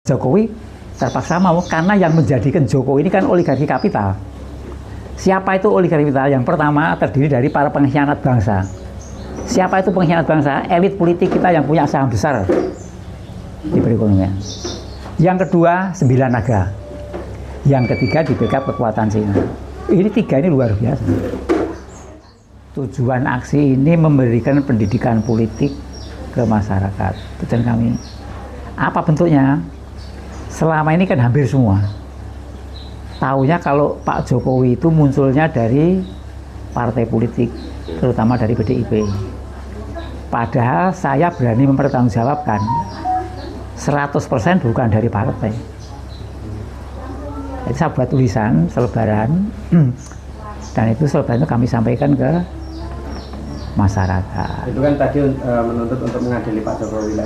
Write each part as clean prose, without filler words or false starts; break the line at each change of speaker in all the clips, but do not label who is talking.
Jokowi terpaksa mau karena yang menjadikan Jokowi ini kan oligarki kapital. Siapa itu oligarki kapital? Yang pertama terdiri dari para pengkhianat bangsa. Siapa itu pengkhianat bangsa? Elit politik kita yang punya saham besar di perekonomian. Yang kedua, 9 naga. Yang ketiga di backup kekuatan Cina. Ini 3 ini luar biasa. Tujuan aksi ini memberikan pendidikan politik ke masyarakat. Tujuan kami. Apa bentuknya? Selama ini kan hampir semua taunya kalau Pak Jokowi itu munculnya dari partai politik, terutama dari PDIP. Padahal saya berani mempertanggungjawabkan 100% bukan dari partai. Jadi saya buat tulisan selebaran dan itu selebaran itu kami sampaikan ke masyarakat.
Itu kan tadi menuntut untuk mengadili Pak Jokowi.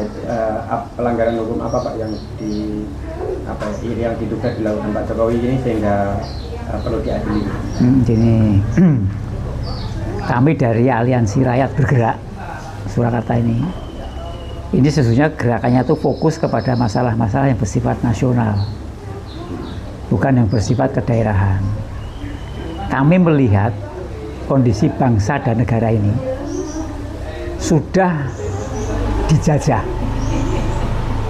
Pelanggaran hukum apa Pak yang yang diduga dilakukan Pak Jokowi ini sehingga perlu diadili?
Gini, kami dari Aliansi Rakyat Bergerak Surakarta ini sesungguhnya gerakannya itu fokus kepada masalah-masalah yang bersifat nasional, bukan yang bersifat kedaerahan. Kami melihat kondisi bangsa dan negara ini sudah dijajah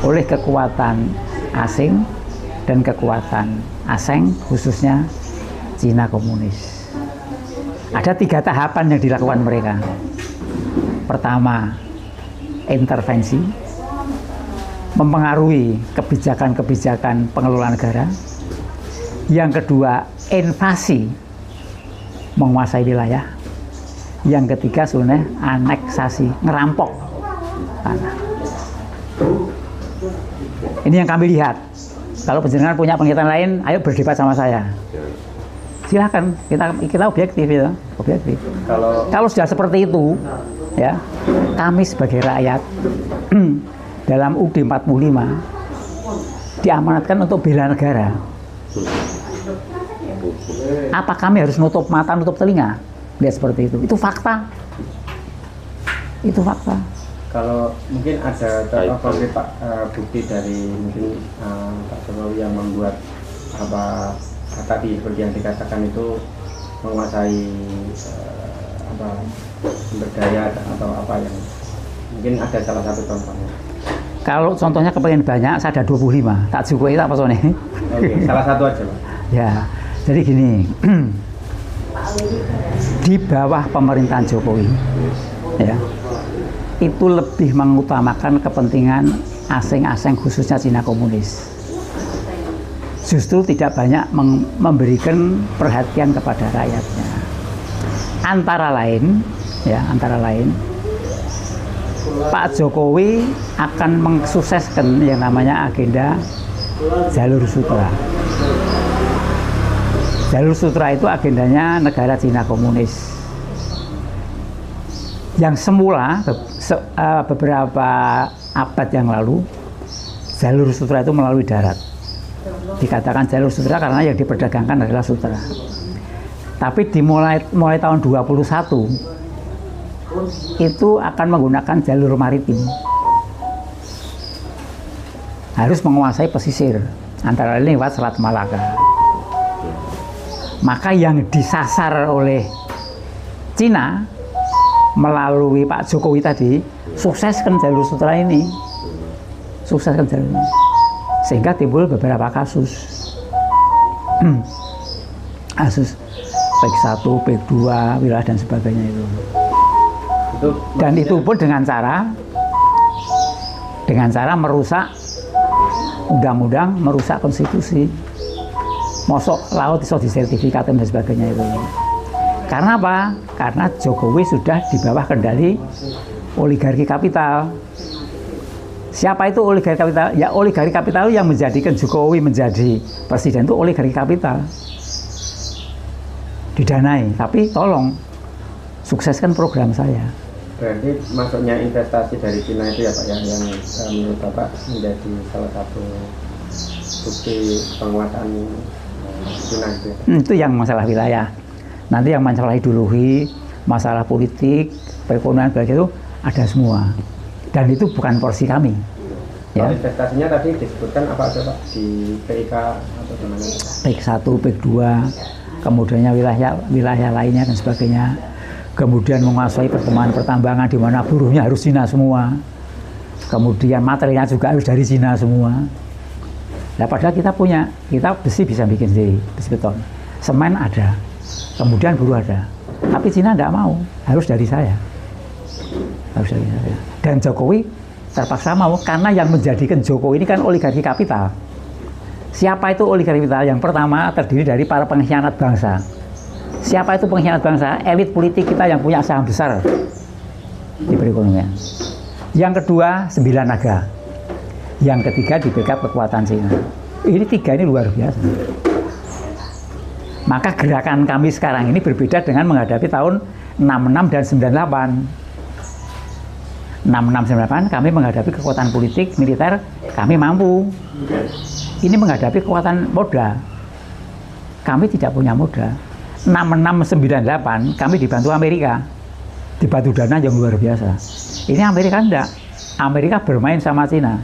oleh kekuatan asing dan kekuatan asing, khususnya Cina komunis. Ada 3 tahapan yang dilakukan mereka. Pertama, intervensi, mempengaruhi kebijakan-kebijakan pengelolaan negara. Yang kedua, invasi, menguasai wilayah. Yang ketiga sebenarnya aneksasi, ngerampok tanah. Ini yang kami lihat. Kalau penjenengan punya penglihatan lain, ayo berdebat sama saya. Silakan, kita objektif ya, objektif. Kalau sudah seperti itu, ya, kami sebagai rakyat dalam UUD 45 diamanatkan untuk bela negara. Apa kami harus nutup mata, nutup telinga? Lihat seperti itu. Itu fakta. Itu fakta.
Kalau mungkin ada konkret Pak bukti dari mungkin Pak Jokowi yang membuat tadi seperti yang dikatakan itu menguasai sumber daya atau apa yang mungkin ada salah satu contohnya.
Kalau contohnya kepengen banyak, saya ada 25. Tak cukup itu apa soalnya?
Oke, salah satu aja Pak.
Ya, jadi gini. Di bawah pemerintahan Jokowi, ya, itu lebih mengutamakan kepentingan asing-asing khususnya Cina komunis. Justru tidak banyak memberikan perhatian kepada rakyatnya. Antara lain, Pak Jokowi akan mensukseskan yang namanya agenda Jalur Sutra. Jalur Sutra itu agendanya negara Cina komunis. Yang semula beberapa abad yang lalu, Jalur Sutra itu melalui darat. Dikatakan Jalur Sutra karena yang diperdagangkan adalah sutra. Tapi mulai tahun 21 itu akan menggunakan jalur maritim. Harus menguasai pesisir, antara lain lewat Selat Malaka. Maka yang disasar oleh Cina melalui Pak Jokowi tadi, sukseskan jalur sutra ini, sukseskan jalur ini, sehingga timbul beberapa kasus, kasus PEK 1, PEK 2, wilayah dan sebagainya itu. Dan itu pun dengan cara merusak undang-undang, merusak konstitusi. Mosok laut iso disertifikat dan sebagainya itu. Karena apa? Karena Jokowi sudah di bawah kendali oligarki kapital. Siapa itu oligarki kapital? Ya oligarki kapital yang menjadikan Jokowi menjadi presiden itu oligarki kapital. Didanai, tapi tolong sukseskan program saya.
Berarti masuknya investasi dari Cina itu ya Pak yang menurut Bapak menjadi salah satu bukti penguasaan Cina itu.
Itu yang masalah wilayah. Nanti yang masalah ideologi, masalah politik, perekonomian itu ada semua. Dan itu bukan porsi kami. Ya.
Investasinya tadi disebutkan apa aja Pak di PIK atau di mana?
PIK 1, PIK 2, kemudiannya wilayah lainnya dan sebagainya. Kemudian menguasai pertambangan di mana buruhnya harus Cina semua. Kemudian materialnya juga harus dari Cina semua. Nah, padahal kita besi bisa bikin sendiri, besi beton. Semen ada, kemudian buruh ada. Tapi Cina tidak mau, harus dari saya. Harus dari saya. Dan Jokowi terpaksa mau, karena yang menjadikan Jokowi ini kan oligarki kapital. Siapa itu oligarki kapital? Yang pertama terdiri dari para pengkhianat bangsa. Siapa itu pengkhianat bangsa? Elit politik kita yang punya saham besar di perekonomian. Yang kedua, 9 naga. Yang ketiga, di backup kekuatan Cina. Ini 3 ini luar biasa. Maka gerakan kami sekarang ini berbeda dengan menghadapi tahun 66 dan 98. 66-98 kami menghadapi kekuatan politik, militer, kami mampu. Ini menghadapi kekuatan modal. Kami tidak punya modal. 66-98 kami dibantu Amerika. Dibantu dana yang luar biasa. Ini Amerika enggak. Amerika bermain sama Cina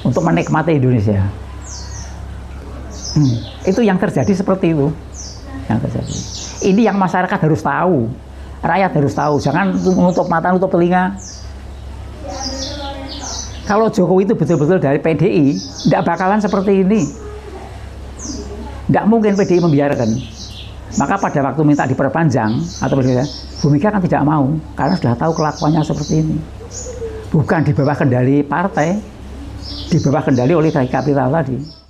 untuk menikmati Indonesia. Itu yang terjadi seperti itu. Yang terjadi. Ini yang masyarakat harus tahu. Rakyat harus tahu. Jangan menutup mata, nutup telinga. Kalau Jokowi itu betul-betul dari PDI, tidak bakalan seperti ini. Tidak mungkin PDI membiarkan. Maka pada waktu minta diperpanjang atau berbeda, Bu Mega kan tidak mau karena sudah tahu kelakuannya seperti ini. Bukan di bawah kendali partai, di bawah kendali oligarki kapital tadi.